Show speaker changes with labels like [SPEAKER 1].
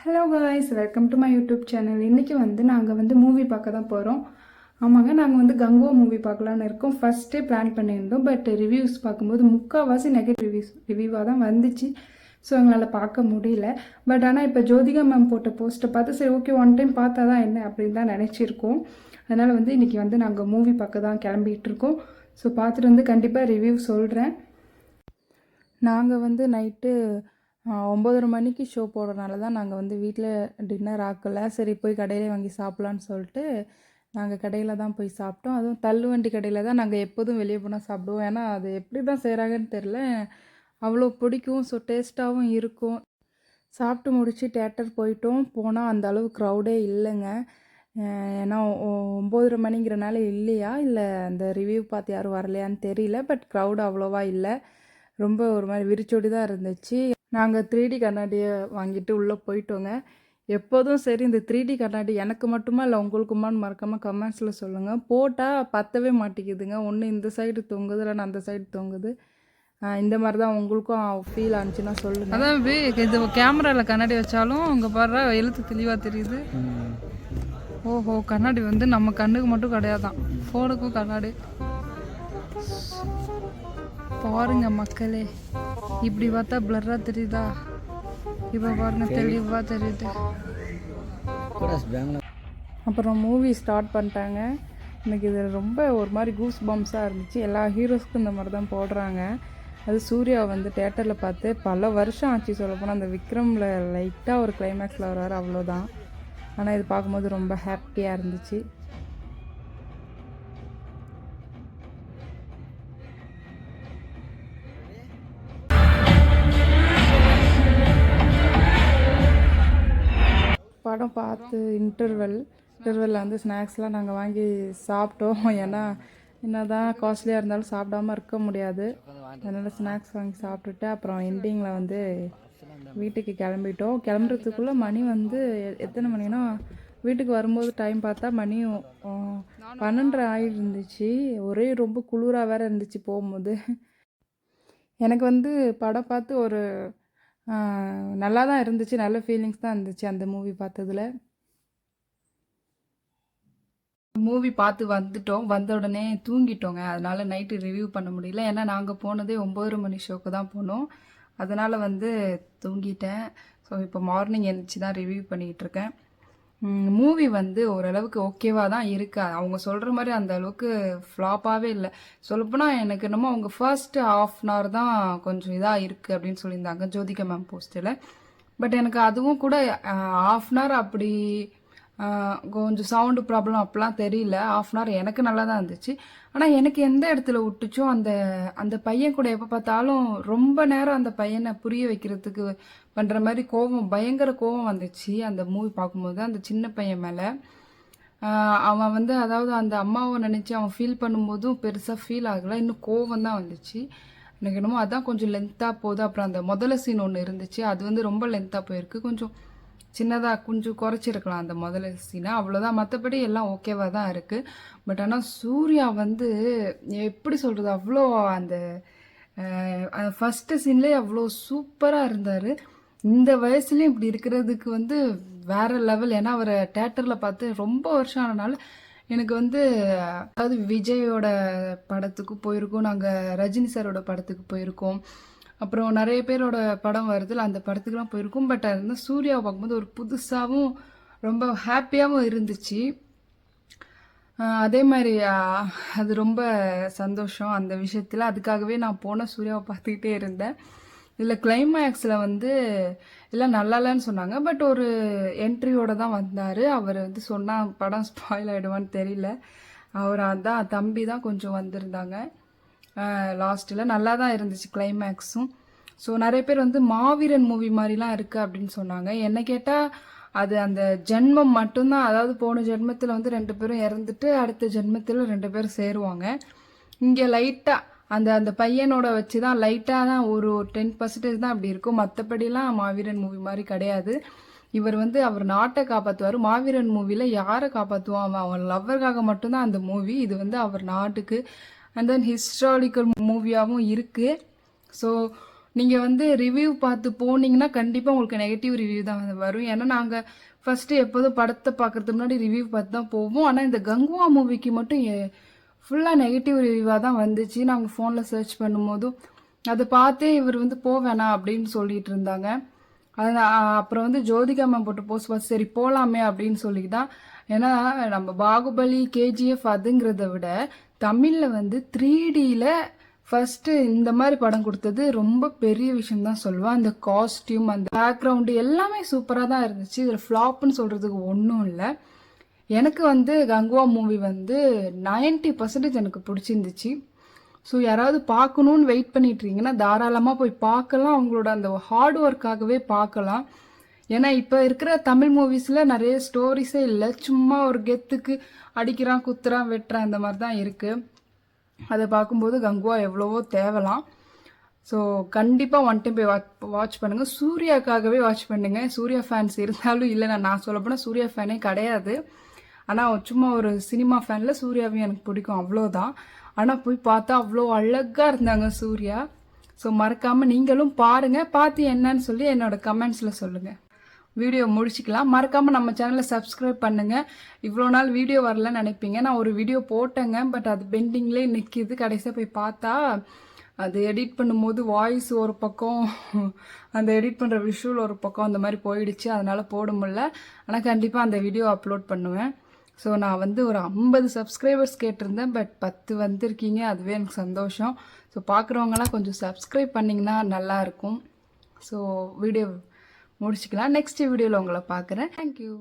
[SPEAKER 1] Hello guys, welcome to my YouTube channel. இன்றைக்கி நாங்கள் movie பார்க்க தான் போகிறோம். ஆமாங்க, நாங்கள் கங்குவா மூவி பார்க்கலான்னு இருக்கோம். ஃபஸ்ட்டே பிளான் பண்ணியிருந்தோம். பட் ரிவ்யூஸ் பார்க்கும்போது முக்கால்வாசி நெகட்டிவ் ரிவ்யூவாக தான் வந்துச்சு. ஸோ எங்களால் பார்க்க முடியல. பட் ஆனால் இப்போ ஜோதிகா மேம் போட்ட போஸ்ட்டை பார்த்து சரி ஓகே ஒன் டைம் பார்த்தா தான் என்ன அப்படின்னு தான் நினச்சிருக்கோம். அதனால் இன்றைக்கி நாங்கள் மூவி பார்க்க தான் கிளம்பிகிட்டு இருக்கோம். ஸோ பார்த்துட்டு கண்டிப்பாக ரிவ்யூ சொல்கிறேன். நாங்கள் நைட்டு 9:30 மணிக்கு ஷோ போடுறதுனால தான் நாங்கள் வீட்டில் டின்னர் ஆக்கலை. சரி போய் கடையிலே வாங்கி சாப்பிட்லான்னு சொல்லிட்டு நாங்கள் கடையில் தான் போய் சாப்பிட்டோம். அதுவும் தள்ளுவண்டி கடையில் தான் நாங்கள் எப்போதும் வெளியே போனால் சாப்பிடுவோம். ஏன்னா அது எப்படி தான் செய்கிறாங்கன்னு தெரில, அவ்வளோ பிடிக்கும். ஸோ டேஸ்ட்டாகவும் இருக்கும். சாப்பிட்டு முடித்து தேட்டர் போனால் அந்த அளவு க்ரௌடே இல்லைங்க. ஏன்னா 9:30 மணிங்கிறனால இல்லையா இல்லை அந்த ரிவ்யூ பார்த்து யாரும் வரலையான்னு தெரியல. பட் க்ரௌடு அவ்வளோவா இல்லை. ரொம்ப ஒரு மாதிரி விரிச்சோடி தான் இருந்துச்சு. நாங்கள் 3D கண்ணாடியை வாங்கிட்டு உள்ளே போயிட்டோங்க. எப்போதும் சரி இந்த 3D கண்ணாடி எனக்கு மட்டுமா இல்லை உங்களுக்குமான்னு மறக்காமல் கமெண்ட்ஸில் சொல்லுங்கள். போட்டால் பற்றவே மாட்டேங்குதுங்க. ஒன்று இந்த சைடு தொங்குது, இல்லைன்னா அந்த சைடு தொங்குது. இந்த மாதிரி தான் உங்களுக்கும் ஃபீல் ஆனிச்சுன்னா சொல்லுங்கள். அதான் இது கேமராவில் கண்ணாடி வச்சாலும் அங்கே பாடுற எழுத்து தெளிவாக தெரியுது. ஓஹோ, கண்ணாடி நம்ம கண்ணுக்கு மட்டும் கிடையாதான், ஃபோனுக்கும் கண்ணாடி. பாருங்க மக்களே, இப்படி பார்த்தா பிளர்ரா தெரியுதா? இப்போ பாருங்க தெளிவாக தெரியுது. அப்புறம் மூவி ஸ்டார்ட் பண்ணிட்டாங்க. எனக்கு இது ரொம்ப ஒரு மாதிரி கூஸ் பம்ஸாக இருந்துச்சு. எல்லா ஹீரோஸ்க்கும் இந்த மாதிரி தான் போடுறாங்க. அது சூர்யா தேட்டரில் பார்த்து பல வருஷம் ஆச்சு. சொல்லப்போனால் அந்த விக்ரமில் லைட்டாக ஒரு கிளைமேக்ஸில் வர்றாரு, அவ்வளோதான். ஆனால் இது பார்க்கும்போது ரொம்ப ஹாப்பியாக இருந்துச்சு. படம் பார்த்து இன்டர்வெல்லில் ஸ்நாக்ஸ்லாம் நாங்கள் வாங்கி சாப்பிட்டோம். ஏன்னா என்ன தான் காஸ்ட்லியாக இருந்தாலும் சாப்பிடாமல் இருக்க முடியாது. அதனால் ஸ்நாக்ஸ் வாங்கி சாப்பிட்டுட்டு அப்புறம் எண்டிங்கில் வீட்டுக்கு கிளம்பிட்டோம். கிளம்புறதுக்குள்ளே மணி எத்தனை மணினா, வீட்டுக்கு வரும்போது டைம் பார்த்தா மணியும் 12:30 ஆகிருந்துச்சு. ஒரே ரொம்ப குளிராக வேறு இருந்துச்சு போகும்போது. எனக்கு படம் பார்த்து ஒரு நல்லா தான் இருந்துச்சு. நல்ல ஃபீலிங்ஸ் தான் இருந்துச்சு அந்த மூவி பார்த்ததில். மூவி பார்த்து வந்த உடனே தூங்கிட்டோங்க. அதனால் நைட்டு ரிவ்யூ பண்ண முடியல. ஏன்னா நாங்கள் போனதே 9:30 மணி ஷோக்கு தான் போனோம். அதனால் தூங்கிட்டேன். ஸோ இப்போ மார்னிங் எழுந்திரிச்சி தான் ரிவ்யூ பண்ணிகிட்ருக்கேன். மூவி ஓரளவுக்கு ஓகேவாக தான் இருக்குது. அவங்க சொல்கிற மாதிரி அந்த அளவுக்கு ஃப்ளாப்பாகவே இல்லை. சொல்லப்போனால் எனக்கு என்னமோ அவங்க ஃபர்ஸ்ட் ½ தான் கொஞ்சம் இதாக இருக்குது அப்படின்னு சொல்லியிருந்தாங்க ஜோதிகா மேம் போஸ்ட்டில். பட் எனக்கு அதுவும் கூட ½ அப்படி கொஞ்சம் சவுண்டு ப்ராப்ளம் அப்படிலாம் தெரியல. ½ எனக்கு நல்லா தான் இருந்துச்சு. ஆனால் எனக்கு எந்த இடத்துல விட்டுச்சோ அந்த பையன் கூட எப்போ பார்த்தாலும் ரொம்ப நேரம் அந்த பையனை புரிய வைக்கிறதுக்கு பண்ணுற மாதிரி பயங்கர கோபம் வந்துச்சு அந்த மூவி பார்க்கும்போது. அந்த சின்ன பையன் மேலே அவன் அதாவது அந்த அம்மாவை நினச்சி அவன் ஃபீல் பண்ணும்போதும் பெருசாக ஃபீல் ஆகலை, இன்னும் கோபம் தான் வந்துச்சு. எனக்கு என்னமோ அதான் கொஞ்சம் லென்த்தாக போகுது. அப்புறம் அந்த முதல்ல சீன் ஒன்று இருந்துச்சு, அது ரொம்ப லென்த்தாக போயிருக்கு. கொஞ்சம் சின்னதாக கொஞ்சம் குறைச்சிருக்கலாம் அந்த முதல்ல சீனை, அவ்வளோதான். மற்றபடி எல்லாம் ஓகேவாக தான் இருக்குது. பட் ஆனால் சூர்யா எப்படி சொல்கிறது, அவ்வளோ அந்த ஃபஸ்ட்டு சீன்லேயே அவ்வளோ சூப்பராக இருந்தார். இந்த வயசுலேயும் இப்படி இருக்கிறதுக்கு வேறு லெவல். ஏன்னா அவரை தேட்டரில் பார்த்து ரொம்ப வருஷம் ஆனனால எனக்கு அதாவது விஜயோட படத்துக்கு போயிருக்கோம், நாங்கள் ரஜினி சாரோட படத்துக்கு போயிருக்கோம், அப்புறம் நிறைய பேரோட படம் வருதுல அந்த படத்துக்குலாம் போயிருக்கும். பட் அது சூர்யாவை பார்க்கும்போது ஒரு புதுசாகவும் ரொம்ப ஹாப்பியாகவும் இருந்துச்சு. அதே மாதிரி அது ரொம்ப சந்தோஷம் அந்த விஷயத்தில். அதுக்காகவே நான் போன சூர்யாவை பார்த்துக்கிட்டே இருந்தேன். இதில் கிளைமேக்ஸில் எல்லாம் நல்லா இல்லைன்னு சொன்னாங்க. பட் ஒரு என்ட்ரியோடு தான் வந்தார். அவர் சொன்னால் படம் ஸ்பாயில் ஆகிடுவான்னு தெரியல. அவர் அதான் தம்பி தான் கொஞ்சம் வந்திருந்தாங்க லாஸ்ட்டில். நல்லா தான் இருந்துச்சு கிளைமேக்ஸும். ஸோ நிறைய பேர் மாவீரன் மூவி மாதிரிலாம் இருக்குது அப்படின்னு சொன்னாங்க. என்ன கேட்டால் அது அந்த ஜென்மம் மட்டும்தான். அதாவது போன ஜென்மத்தில் 2 பேரும் இறந்துட்டு அடுத்த ஜென்மத்தில் 2 பேரும் சேருவாங்க. இங்கே லைட்டாக அந்த பையனோட வச்சு தான் லைட்டாக தான் ஒரு 10% தான் அப்படி இருக்கும். மற்றபடிலாம் மாவீரன் மூவி மாதிரி கிடையாது. இவர் அவர் நாட்டை காப்பாற்றுவார். மாவீரன் மூவியில் யாரை காப்பாற்றுவான், அவன் லவ்வருக்காக மட்டும்தான் அந்த மூவி. இது அவர் நாட்டுக்கு அண்ட் தென் ஹிஸ்டாரிக்கல் மூவியாகவும் இருக்குது. ஸோ நீங்கள் வந்து ரிவ்யூ பார்த்து போனீங்கன்னா கண்டிப்பாக உங்களுக்கு நெகட்டிவ் ரிவ்யூ தான் வரும். ஏன்னா நாங்கள் ஃபஸ்ட்டு எப்போதும் படத்தை பார்க்கறதுக்கு முன்னாடி ரிவ்யூ பார்த்து தான் போவோம். ஆனால் இந்த கங்குவா மூவிக்கு மட்டும் ஃபுல்லாக நெகட்டிவ் ரிவ்யூவாக தான் வந்துச்சு. நாங்கள் ஃபோனில் சர்ச் பண்ணும்போதும் அதை பார்த்தே இவர் வந்து போவேணாம் அப்படின்னு சொல்லிட்டு இருந்தாங்க. அது அப்புறம் வந்து ஜோதிகா மேம் போட்டு போஸ்ட் பார்த்து சரி போகலாமே அப்படின்னு சொல்லி தான். ஏன்னா நம்ம பாகுபலி கேஜிஎஃப் அதுங்கிறத விட தமிழில் வந்து 3Dயில் ஃபஸ்ட்டு இந்த மாதிரி படம் கொடுத்தது ரொம்ப பெரிய விஷயம் தான் சொல்லுவேன். அந்த காஸ்டியூம் அந்த பேக்ரவுண்டு எல்லாமே சூப்பராக தான் இருந்துச்சு. இதில் ஃப்ளாப்னு சொல்கிறதுக்கு ஒன்றும் இல்லை. எனக்கு வந்து கங்குவா மூவி வந்து 90% எனக்கு பிடிச்சிருந்துச்சு. ஸோ யாராவது பார்க்கணுன்னு வெயிட் பண்ணிட்டுருக்கீங்கன்னா தாராளமாக போய் பார்க்கலாம். அவங்களோட அந்த ஹார்ட் ஒர்க்காகவே பார்க்கலாம். ஏன்னா இப்போ இருக்கிற தமிழ் மூவிஸில் நிறைய ஸ்டோரிஸே இல்லை. சும்மா ஒரு கெத்துக்கு அடிக்கிறான் குத்துறான் வெட்டுறான் இந்த மாதிரி தான் இருக்குது. அதை பார்க்கும்போது கங்குவா எவ்வளவோ தேவலாம். ஸோ கண்டிப்பாக ஒன் டைம் போய் வாட்ச் பண்ணுங்கள். சூர்யாக்காகவே வாட்ச் பண்ணுங்கள். சூர்யா ஃபேன்ஸ் இருந்தாலும் இல்லை, நான் சொல்லப்போனால் சூர்யா ஃபேனே கிடையாது. ஆனால் சும்மா ஒரு சினிமா ஃபேனில் சூர்யாவையும் எனக்கு பிடிக்கும், அவ்வளோதான். ஆனால் போய் பார்த்தா அவ்வளோ அழகாக இருந்தாங்க சூர்யா. ஸோ மறக்காமல் நீங்களும் பாருங்கள். பார்த்து என்னன்னு சொல்லி என்னோடய கமெண்ட்ஸில் சொல்லுங்கள். வீடியோ முடிச்சிக்கலாம். மறக்காமல் நம்ம சேனலை சப்ஸ்கிரைப் பண்ணுங்கள். இவ்வளோ நாள் வீடியோ வரலன்னு நினைப்பீங்க. நான் ஒரு வீடியோ போட்டேங்க, பட் அது பெண்டிங்லேயே நிற்கிது. கடைசியாக போய் பார்த்தா அது எடிட் பண்ணும்போது வாய்ஸ் ஒரு பக்கம், அந்த எடிட் பண்ணுற விஷுவல் ஒரு பக்கம் அந்த மாதிரி போயிடுச்சு. அதனால் போட முடியல. ஆனால் கண்டிப்பாக அந்த வீடியோ அப்லோட் பண்ணுவேன். ஸோ நான் வந்து ஒரு 50 சப்ஸ்கிரைபர்ஸ் கேட்டிருந்தேன், பட் 10 வந்திருக்கீங்க. அதுவே எனக்கு சந்தோஷம். ஸோ பார்க்குறவங்களாம் கொஞ்சம் சப்ஸ்கிரைப் பண்ணிங்கன்னா நல்லாயிருக்கும். ஸோ வீடியோ முடிச்சுக்கலாம். நெக்ஸ்ட் வீடியோவில் உங்களை பார்க்குறேன். தேங்க்யூ.